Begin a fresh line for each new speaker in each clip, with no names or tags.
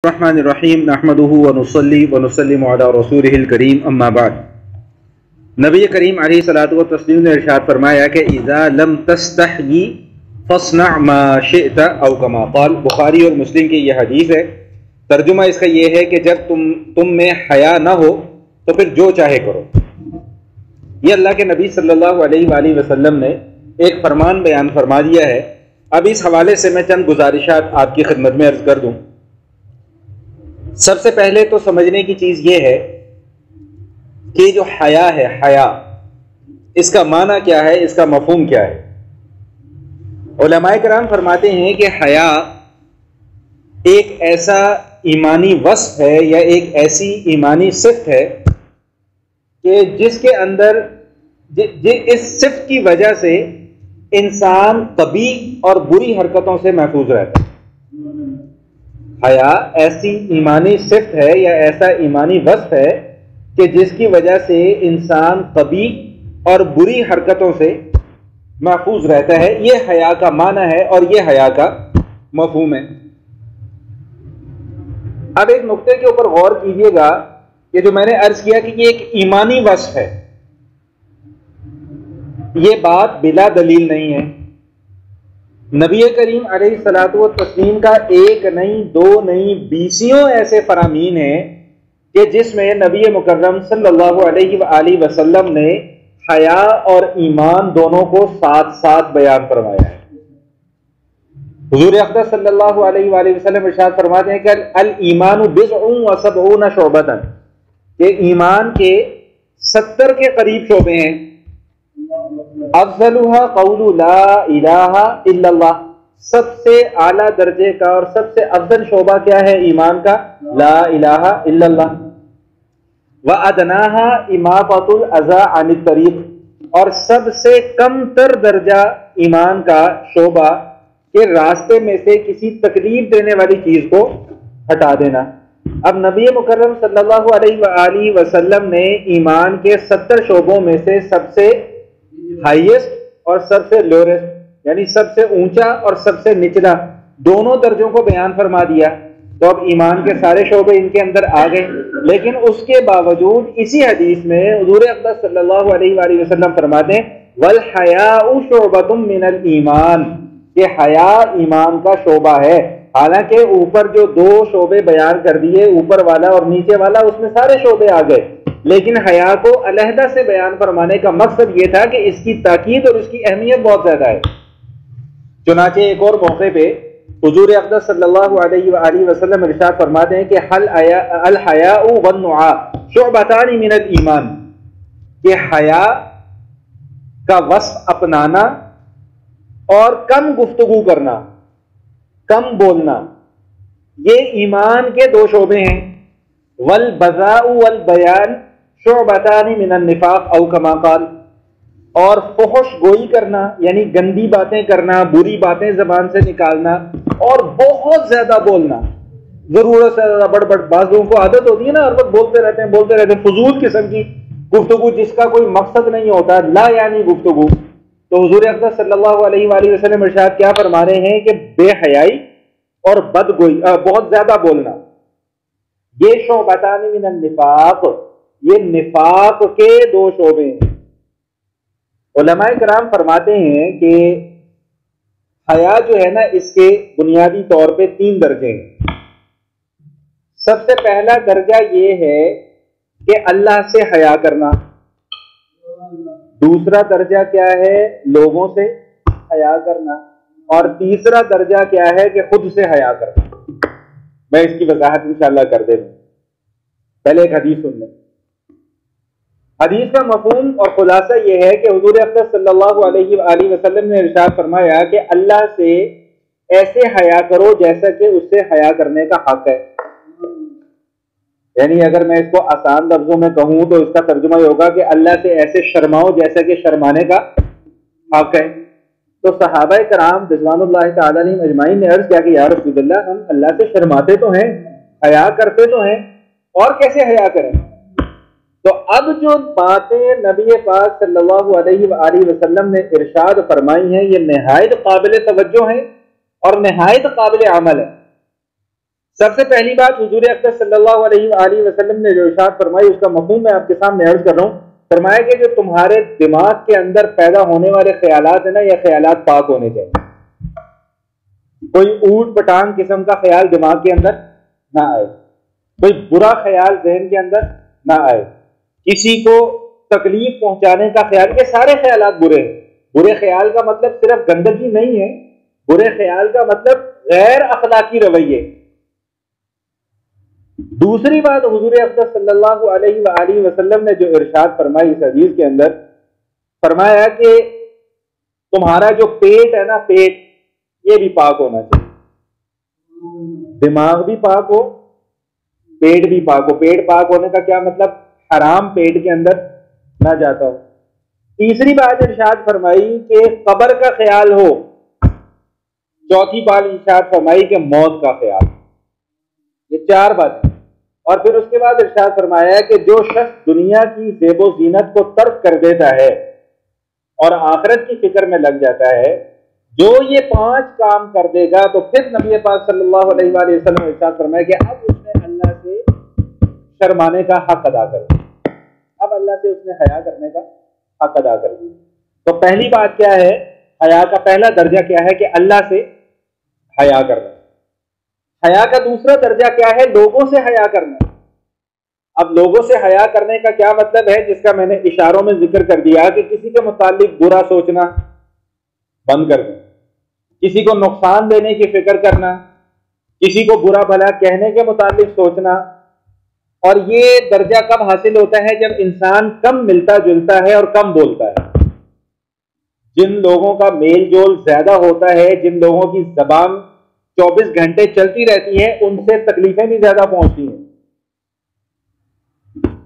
الرحمن الرحیم نحمده ونصلی ونسلم علی رسولہ الکریم اما بعد۔ نبی کریم علیہ الصلوۃ والتسلیم نے ارشاد فرمایا کہ اذا لم تستحی فاصنع ما شئت او کما قال۔ بخاری اور مسلم کی یہ حدیث ہے۔ ترجمہ اس کا یہ ہے کہ جب تم میں حیا نہ ہو تو پھر جو چاہے کرو۔ یہ اللہ کے نبی صلی اللہ علیہ وآلہ وسلم نے ایک فرمان بیان فرما دیا ہے۔ اب اس حوالے سے میں چند گزارشات آپ کی خدمت میں عرض کر دوں۔ سب سے پہلے تو سمجھنے کی چیز یہ ہے کہ جو حیا ہے، حیا اس کا معنی کیا ہے، اس کا مفہوم کیا ہے۔ علماء کرام فرماتے ہیں کہ حیا ایک ایسا ایمانی وصف ہے یا ایک ایسی ایمانی صفت ہے کہ جس کے اندر اس صفت کی وجہ سے انسان قبیح اور بری حرکتوں سے محفوظ رہتا ہے۔ حیا ایسی ایمانی صفت ہے یا ایسا ایمانی وصف ہے کہ جس کی وجہ سے انسان قبیح اور بری حرکتوں سے محفوظ رہتا ہے۔ یہ حیا کا معنی ہے اور یہ حیا کا مفہوم ہے۔ اب ایک نقطے کے اوپر غور کیجئے گا کہ جو میں نے عرض کیا کہ یہ ایک ایمانی وصف ہے، یہ بات بلا دلیل نہیں ہے۔ نبی کریم علیہ الصلوۃ والتسلیم کا ایک نہیں، دو نہیں، بیسیوں ایسے فرامین ہیں کہ جس میں نبی مکرم صلی اللہ علیہ وآلہ وسلم نے حیا اور ایمان دونوں کو ساتھ ساتھ بیان فرمایا ہے۔ حضور اقدس صلی اللہ علیہ وآلہ وسلم ارشاد فرماتے ہیں کہ الایمان بضع و سبعون شعبۃ، کہ ایمان کے 70 کے قریب شعبے ہیں۔ افضلها قول لا الہ الا اللہ، سب سے اعلیٰ درجے کا اور سب سے افضل شعبہ کیا ہے ایمان کا؟ لا الہ الا اللہ۔ وادناها اماطۃ الاذى عن الطریق، اور سب سے کم تر درجہ ایمان کا شعبہ کہ راستے میں سے کسی تکلیف دینے والی چیز کو ہٹا دینا۔ اب نبی مکرم صلی اللہ علیہ وآلہ وسلم نے ایمان کے 70 شعبوں میں سے سب سے ہائیسٹ اور سب سے لوریسٹ، یعنی سب سے اونچا اور سب سے نچلا دونوں درجوں کو بیان فرما دیا۔ تو اب ایمان کے سارے شعبے ان کے اندر آ گئے، لیکن اس کے باوجود اسی حدیث میں حضور اقدس صلی اللہ علیہ وآلہ وسلم فرماتے ہیں والحیاء شعبۃ من الایمان، کہ حیا ایمان کا شعبہ ہے۔ حالانکہ اوپر جو دو شعبے بیان کر دیے، اوپر والا اور نیچے والا، اس میں سارے شعبے آ گئے، لیکن حیا کو علیحدہ سے بیان فرمانے کا مقصد یہ تھا کہ اس کی تاکید اور اس کی اہمیت بہت زیادہ ہے۔ چنانچہ ایک اور موقع پہ حضور اقدس صلی اللہ علیہ وآلہ وسلم ارشاد فرماتے ہیں کہ الحیاء والنعاء شعبتان من الایمان، کہ حیا کا وصف اپنانا اور کم گفتگو کرنا، کم بولنا، یہ ایمان کے دو شعبے ہیں۔ والبذاء والبیان شعبتان من النفاق او کما قال، اور فحش گوئی کرنا یعنی گندی باتیں کرنا، بری باتیں زبان سے نکالنا اور بہت زیادہ بولنا، ضرورت سے زیادہ بڑھ بعض لوگوں کو عادت ہوتی ہے نا، ہر وقت بولتے رہتے ہیں فضول قسم کی گفتگو جس کا کوئی مقصد نہیں ہوتا، لا یعنی گفتگو۔ تو حضور اقدس صلی اللہ علیہ وآلہ وسلم ارشاد کیا فرما رہے ہیں کہ بے حیائی اور بدگوئی، بہت زیادہ بولنا، یہ شعبتان من النفاق، یہ نفاق کے دو شعبے ہیں۔ علماء کرام فرماتے ہیں کہ حیا جو ہے نا، اس کے بنیادی طور پہ 3 درجے ہیں۔ سب سے پہلا درجہ یہ ہے کہ اللہ سے حیا کرنا۔ دوسرا درجہ کیا ہے؟ لوگوں سے حیا کرنا۔ اور تیسرا درجہ کیا ہے کہ خود سے حیا کرنا۔ میں اس کی وضاحت انشاءاللہ کر دے دوں، پہلے ایک حدیث سن لیں۔ حدیث کا مفہوم اور خلاصہ یہ ہے کہ حضور اقدس صلی اللہ علیہ وآلہ وسلم نے ارشاد فرمایا کہ اللہ سے ایسے حیا کرو جیسا کہ اس سے حیا کرنے کا حق ہے۔ یعنی اگر میں اس کو آسان لفظوں میں کہوں تو اس کا ترجمہ یہ ہوگا کہ اللہ سے ایسے شرماؤ جیسا کہ شرمانے کا حق ہے۔ تو صحابہ کرام رضوان اللہ تعالی علیہم اجمعین نے عرض کیا کہ یا رسول اللہ، ہم اللہ سے شرماتے تو ہیں، حیا کرتے تو ہیں، اور کیسے حیا کریں؟ تو اب جو باتیں نبی پاک صلی اللہ علیہ وآلہ وسلم نے ارشاد فرمائی ہیں، یہ نہایت قابل توجہ ہیں اور نہایت قابل عمل ہے۔ سب سے پہلی بات حضور اقدس صلی اللہ علیہ وآلہ وسلم نے جو ارشاد فرمائی اس کا مفہوم میں آپ کے سامنے عرض کر رہا ہوں. فرمایا کہ جو تمہارے دماغ کے اندر پیدا ہونے والے خیالات ہیں نا، یہ خیالات پاک ہونے چاہیے. کوئی اوٹ پٹانگ قسم کا خیال دماغ کے اندر نہ آئے، کوئی برا خیال ذہن کے اندر نہ آئے، کسی کو تکلیف پہنچانے کا خیال. یہ سارے خیالات برے ہیں. برے خیال کا مطلب صرف گندگی نہیں ہے، برے خیال کا مطلب غیر اخلاقی رویے. دوسری بات حضور اقدس صلی اللہ علیہ وآلہ وسلم نے جو ارشاد فرمائی اس حدیث کے اندر، فرمایا کہ تمہارا جو پیٹ ہے نا، پیٹ یہ بھی پاک ہونا چاہیے. دماغ بھی پاک ہو، پیٹ بھی پاک ہو. پیٹ پاک ہونے کا کیا مطلب؟ حرام پیٹ کے اندر نہ جاتا ہو. تیسری بات ارشاد فرمائی کہ قبر کا خیال ہو. چوتھی بات ارشاد فرمائی کہ موت کا خیال. یہ چار باتیں. اور پھر اس کے بعد ارشاد فرمایا کہ جو شخص دنیا کی زیب و زینت کو ترک کر دیتا ہے اور آخرت کی فکر میں لگ جاتا ہے، جو یہ 5 کام کر دے گا تو پھر نبی پاک صلی اللہ علیہ وآلہ وسلم نے ارشاد فرمایا کہ اب اس نے اللہ سے شرمانے کا حق ادا کر دیا. اب اللہ سے اس نے حیا کرنے کا حق ادا کر دیا. تو پہلی بات کیا ہے؟ حیا کا پہلا درجہ کیا ہے کہ اللہ سے حیا کرنا. حیا کا دوسرا درجہ کیا ہے؟ لوگوں سے حیا کرنا. اب لوگوں سے حیا کرنے کا کیا مطلب ہے، جس کا میں نے اشاروں میں ذکر کر دیا کہ کسی کے متعلق برا سوچنا بند کر دیں، کسی کو نقصان دینے کی فکر کرنا، کسی کو برا بھلا کہنے کے متعلق سوچنا. اور یہ درجہ کب حاصل ہوتا ہے؟ جب انسان کم ملتا جلتا ہے اور کم بولتا ہے. جن لوگوں کا میل جول زیادہ ہوتا ہے، جن لوگوں کی زبان 24 گھنٹے چلتی رہتی ہے، ان سے تکلیفیں بھی زیادہ پہنچتی ہیں.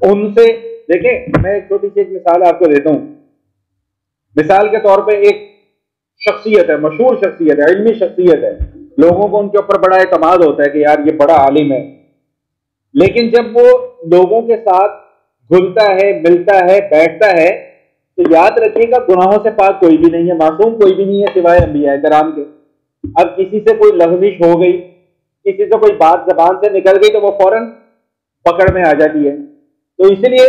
ان سے دیکھیں، میں ایک چھوٹی سی ایک مثال آپ کو دیتا ہوں. مثال کے طور پہ ایک شخصیت ہے، مشہور شخصیت ہے، علمی شخصیت ہے، لوگوں کو ان کے اوپر بڑا اعتماد ہوتا ہے کہ یار یہ بڑا عالم ہے. لیکن جب وہ لوگوں کے ساتھ گھلتا ہے، ملتا ہے، بیٹھتا ہے، تو یاد رکھیے گا گناہوں سے پاک کوئی بھی نہیں ہے، معصوم کوئی بھی نہیں ہے سوائے انبیاء کرام کے. اب کسی سے کوئی لغزش ہو گئی، کسی سے کوئی بات زبان سے نکل گئی تو وہ فوراً پکڑ میں آ جاتی ہے. تو اس لیے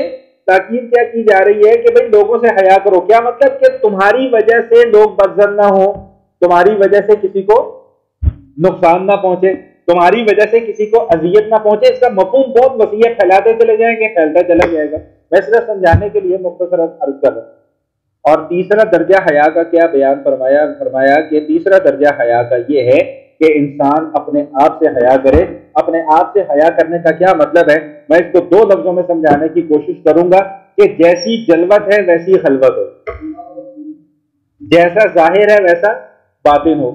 تاکید کیا کی جا رہی ہے کہ بھئی لوگوں سے حیا کرو. کیا مطلب؟ کہ تمہاری وجہ سے لوگ بدظن نہ ہو، تمہاری وجہ سے کسی کو نقصان نہ پہنچے، تمہاری وجہ سے کسی کو اذیت نہ پہنچے. اس کا مفہوم بہت وسیع ہے، پھیلاتے چلے جائیں گے، پھیلتا چلا جائے گا. میں صرف سمجھانے کے لیے مختصر عرض کر رہا ہوں. اور تیسرا درجہ حیا کا کیا بیان فرمایا کہ تیسرا درجہ حیا کا یہ ہے کہ انسان اپنے آپ سے حیا کرے. اپنے آپ سے حیا کرنے کا کیا مطلب ہے؟ میں اس کو 2 لفظوں میں سمجھانے کی کوشش کروں گا کہ جیسی جلوت ہے ویسی خلوت ہو، جیسا ظاہر ہے ویسا باطن ہو،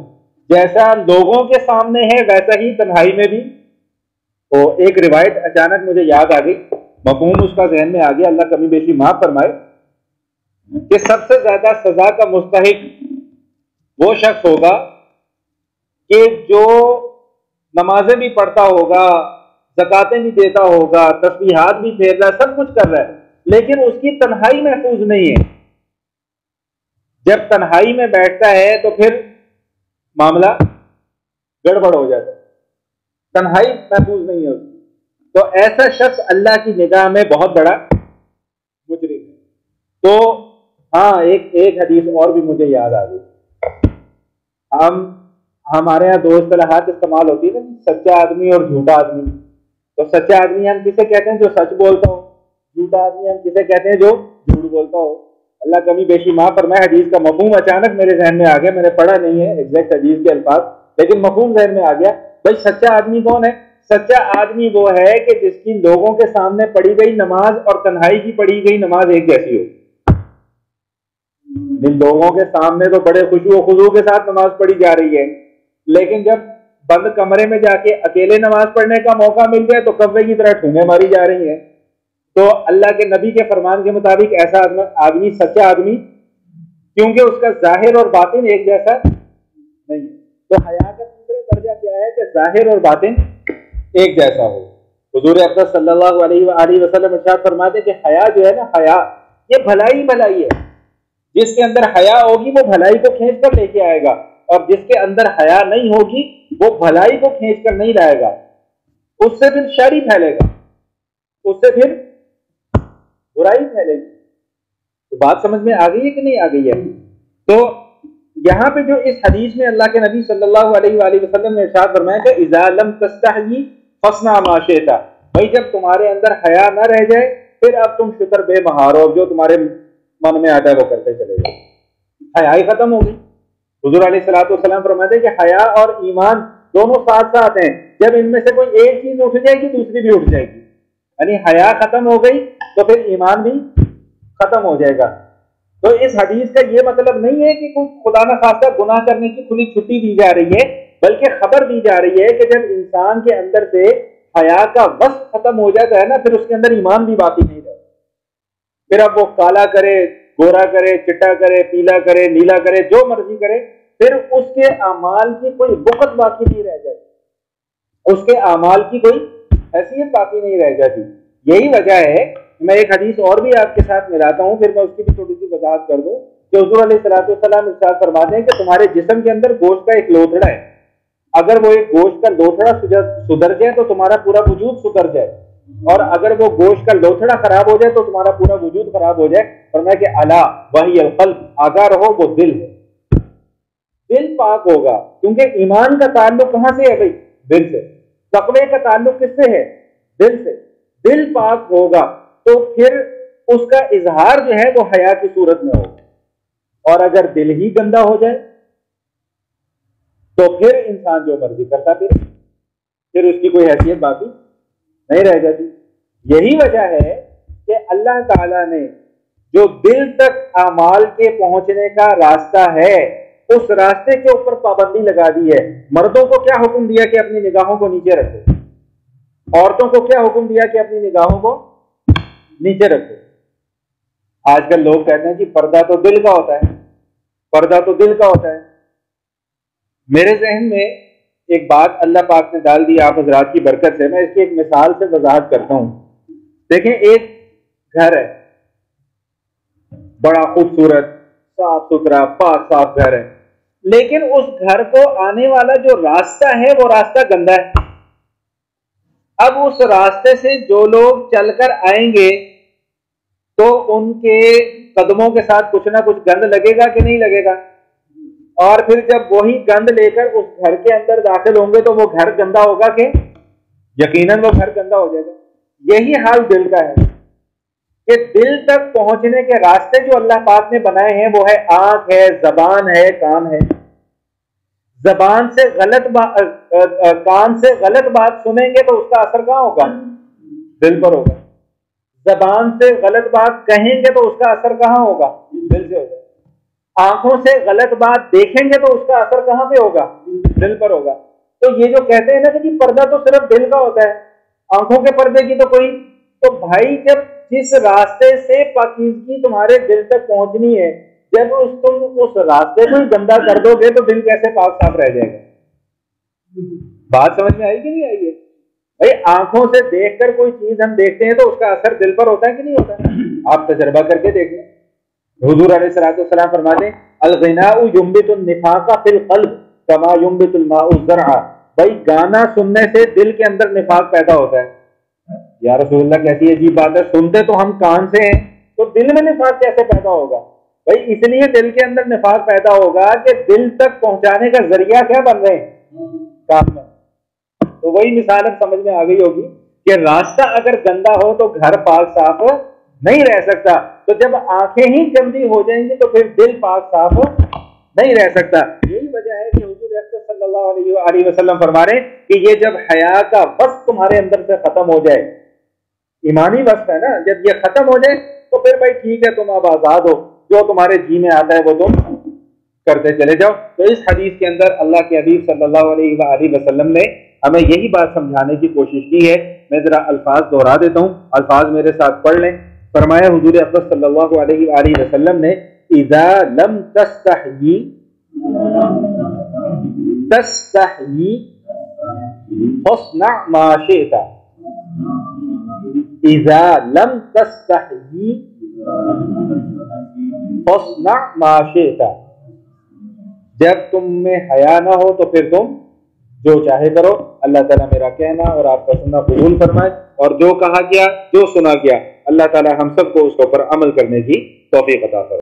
جیسا لوگوں کے سامنے ہے ویسا ہی تنہائی میں بھی ہو. ایک روایت اچانک مجھے یاد آ گئی، مفہوم اس کا ذہن میں آ گیا، اللہ کمی بیشی معاف فرمائے، کہ سب سے زیادہ سزا کا مستحق وہ شخص ہوگا کہ جو نمازیں بھی پڑھتا ہوگا، زکاتیں بھی دیتا ہوگا، تسبیحات بھی پھیر رہا ہے، سب کچھ کر رہا ہے، لیکن اس کی تنہائی محفوظ نہیں ہے. جب تنہائی میں بیٹھتا ہے تو پھر معاملہ گڑبڑ ہو جاتا ہے، تنہائی محفوظ نہیں ہے اس کی. تو ایسا شخص اللہ کی نگاہ میں بہت بڑا مجرم ہے. تو ہاں ایک حدیث اور بھی مجھے یاد آ گئی. ہمارے یہاں 2 اصطلاحات استعمال ہوتی ہے نا، سچا آدمی اور جھوٹا آدمی. تو سچا آدمی ہم کسے کہتے ہیں؟ جو سچ بولتا ہو. جھوٹا آدمی ہم کسے کہتے ہیں؟ جو جھوٹ بولتا ہو. اللہ کمی بیشی معاف فرمائے، حدیث کا مفہوم اچانک میرے ذہن میں آ گیا. میں نے پڑھا نہیں ہے ایگزیکٹ حدیث کے الفاظ، لیکن مفہوم ذہن میں آ گیا. بھائی سچا آدمی کون ہے؟ سچا آدمی وہ ہے کہ جس کی لوگوں کے سامنے پڑھی گئی نماز اور تنہائی کی پڑھی گئی نماز ایک جیسی ہو. جن لوگوں کے سامنے تو بڑے خشوع و خضوع کے ساتھ نماز پڑھی جا رہی ہے، لیکن جب بند کمرے میں جا کے اکیلے نماز پڑھنے کا موقع مل جائے تو کبے کی طرح ٹھونگیں ماری جا رہی ہیں. تو اللہ کے نبی کے فرمان کے مطابق ایسا آدمی سچا آدمی، کیونکہ اس کا ظاہر اور باطن ایک جیسا نہیں. تو حیا کا تیسرا درجہ کیا ہے؟ کہ ظاہر اور باطن ایک جیسا ہو. حضور اقدس صلی اللہ علیہ وآلہ وسلم ارشاد فرماتے کہ حیا جو ہے نا، حیا یہ بھلائی ہے. جس کے اندر حیا ہوگی وہ بھلائی کو کھینچ کر لے کے آئے گا، اور جس کے اندر حیا نہیں ہوگی وہ بھلائی کو کھینچ کر نہیں لائے گا. اس سے پھر شر ہی پھیلے گا، اس سے پھر برائی پھیلے گی۔ تو بات سمجھ میں آ گئی ہے کہ نہیں آ گئی ہے؟ تو یہاں پہ جو اس حدیث میں اللہ کے نبی صلی اللہ علیہ وآلہ وسلم نے ارشاد فرمایا کہ اذا لم تستحی فاصنع ما شئت، بھائی جب تمہارے اندر حیا نہ رہ جائے پھر اب تم شکر بے مہار ہو، جو تمہارے من میں آتا ہے وہ کرتے چلے جاؤ۔ حیا ہی ختم ہو گئی۔ حضور علیہ الصلوۃ والسلام فرماتے ہیں کہ حیا اور ایمان دونوں ساتھ ساتھ ہیں، جب ان میں سے کوئی ایک چیز اٹھ جائے گی دوسری بھی اٹھ جائے گی، یعنی حیا ختم ہو گئی تو پھر ایمان بھی ختم ہو جائے گا۔ تو اس حدیث کا یہ مطلب نہیں ہے کہ کوئی خدا نہ خواستہ گناہ کرنے کی کھلی چھٹی دی جا رہی ہے، بلکہ خبر دی جا رہی ہے کہ جب انسان کے اندر سے حیا کا وصف ختم ہو جاتا ہے نا، پھر اس کے اندر ایمان بھی باقی نہیں رہتا۔ پھر اب وہ کالا کرے، گورا کرے، چٹا کرے، پیلا کرے، نیلا کرے، جو مرضی کرے، پھر اس کے اعمال کی کوئی بقت باقی نہیں رہ جاتی، اس کے اعمال کی کوئی حیثیت باقی نہیں رہ جاتی۔ یہی وجہ ہے، میں ایک حدیث اور بھی آپ کے ساتھ ملاتا ہوں، پھر میں اس کی بھی تھوڑی سی وضاحت کر دوں کہ حضور علیہ الصلوۃ والسلام ارشاد فرماتے ہیں کہ تمہارے جسم کے اندر گوشت کا ایک لوتھڑا ہے، اگر وہ ایک گوشت کا لوتھڑا سدھر جائے تو تمہارا پورا وجود سدھر جائے، اور اگر وہ گوشت کا لوتھڑا خراب ہو جائے تو تمہارا پورا وجود خراب ہو جائے۔ فرمایا کہ الا وہی القلب، آگاہ رہو وہ دل ہے۔ دل پاک ہوگا، کیونکہ ایمان کا تعلق کہاں سے ہے بھائی؟ دل سے۔ تقوی کا تعلق کس سے ہے؟ دل سے۔ دل پاک ہوگا تو پھر اس کا اظہار جو ہے وہ حیا کی صورت میں ہوگا، اور اگر دل ہی گندا ہو جائے تو پھر انسان جو مرضی کرتا پھر اس کی کوئی حیثیت باقی نہیں رہ جاتی۔ یہی وجہ ہے کہ اللہ تعالیٰ نے جو دل تک اعمال کے پہنچنے کا راستہ ہے اس راستے کے اوپر پابندی لگا دی ہے۔ مردوں کو کیا حکم دیا کہ اپنی نگاہوں کو نیچے رکھو، عورتوں کو کیا حکم دیا کہ اپنی نگاہوں کو نیچے رکھو۔ آج کل لوگ کہتے ہیں کہ پردہ تو دل کا ہوتا ہے، پردہ تو دل کا ہوتا ہے۔ میرے ذہن میں ایک بات اللہ پاک نے ڈال دی آپ حضرات کی برکت سے، میں اس کی ایک مثال سے وضاحت کرتا ہوں۔ دیکھیں، ایک گھر ہے، بڑا خوبصورت صاف ستھرا پاک صاف گھر ہے، لیکن اس گھر کو آنے والا جو راستہ ہے وہ راستہ گندا ہے۔ اب اس راستے سے جو لوگ چل کر آئیں گے تو ان کے قدموں کے ساتھ کچھ نہ کچھ گند لگے گا کہ نہیں لگے گا، اور پھر جب وہی گند لے کر اس گھر کے اندر داخل ہوں گے تو وہ گھر گندا ہوگا کہ یقیناً وہ گھر گندا ہو جائے گا۔ یہی حال دل کا ہے کہ دل تک پہنچنے کے راستے جو اللہ پاک نے بنائے ہیں وہ ہے آنکھ ہے، زبان ہے، کان ہے۔ زبان سے کان سے غلط بات سنیں گے تو اس کا اثر کہاں ہوگا؟ دل پر ہوگا۔ زبان سے غلط بات کہیں گے تو اس کا اثر کہاں ہوگا؟ دل سے ہوگا۔ آنکھوں سے غلط بات دیکھیں گے تو اس کا اثر کہاں پہ ہوگا؟ دل پر ہوگا۔ تو یہ جو کہتے ہیں نا کہ پردہ تو صرف دل کا ہوتا ہے، آنکھوں کے پردے کی تو کوئی، تو بھائی جب جس راستے سے پاکیزگی تمہارے دل تک پہنچنی ہے، جب تم اس راستے کو گندا کر دو گے تو دل کیسے پاک صاف رہ جائے گا؟ بات سمجھ میں آئی کہ نہیں آئی ہے؟ بھائی آنکھوں سے دیکھ کر کوئی چیز ہم دیکھتے ہیں تو اس کا اثر دل پر ہوتا ہے کہ نہیں ہوتا؟ آپ تجربہ کر کے دیکھ لیں۔ حضور علیہ الصلوۃ والسلام فرماتے ہیں الغناء ينبت النفاق في القلب كما ينبت الماء الزرع، بھائی گانا سننے سے دل کے اندر نفاق پیدا ہوتا ہے۔ یا رسول اللہ کیسی عجیب بات ہے، سنتے تو ہم کان سے ہیں تو دل میں نفاق کیسے پیدا ہوگا؟ بھائی اس لیے دل کے اندر نفاق پیدا ہوگا کہ دل تک پہنچانے کا ذریعہ کیا بن رہے ہیں؟ کام میں۔ تو وہی مثال اب سمجھ میں آ گئی ہوگی کہ راستہ اگر گندا ہو تو گھر پاک صاف نہیں رہ سکتا، تو جب آنکھیں ہی گندی ہو جائیں گی تو پھر دل پاک صاف نہیں رہ سکتا۔ یہی وجہ ہے کہ حضور اکرم صلی اللہ علیہ وسلم فرما رہے ہیں کہ یہ جب حیا کا وصف تمہارے اندر سے ختم ہو جائے، ایمانی وصف ہے نا، جب یہ ختم ہو جائے تو پھر بھائی ٹھیک ہے، تم اب آزاد ہو، جو تمہارے جی میں آتا ہے وہ تم کرتے چلے جاؤ۔ تو اس حدیث کے اندر اللہ کے حبیب صلی اللہ علیہ وآلہ وسلم نے ہمیں یہی بات سمجھانے کی کوشش کی ہے۔ میں ذرا الفاظ دوہرا دیتا ہوں، الفاظ میرے ساتھ پڑھ لیں۔ فرمایا حضور اکرم صلی اللہ علیہ وآلہ وسلم نے اذا لم تستحی فاصنع ما شئت، اذا لم تستحی فاصنع ما شئت، جب تم میں حیا نہ ہو تو پھر تم جو چاہے کرو۔ اللہ تعالیٰ میرا کہنا اور آپ کا سننا قبول فرمائے، اور جو کہا گیا جو سنا گیا اللہ تعالیٰ ہم سب کو اس کے اوپر عمل کرنے کی توفیق عطا فرمائے۔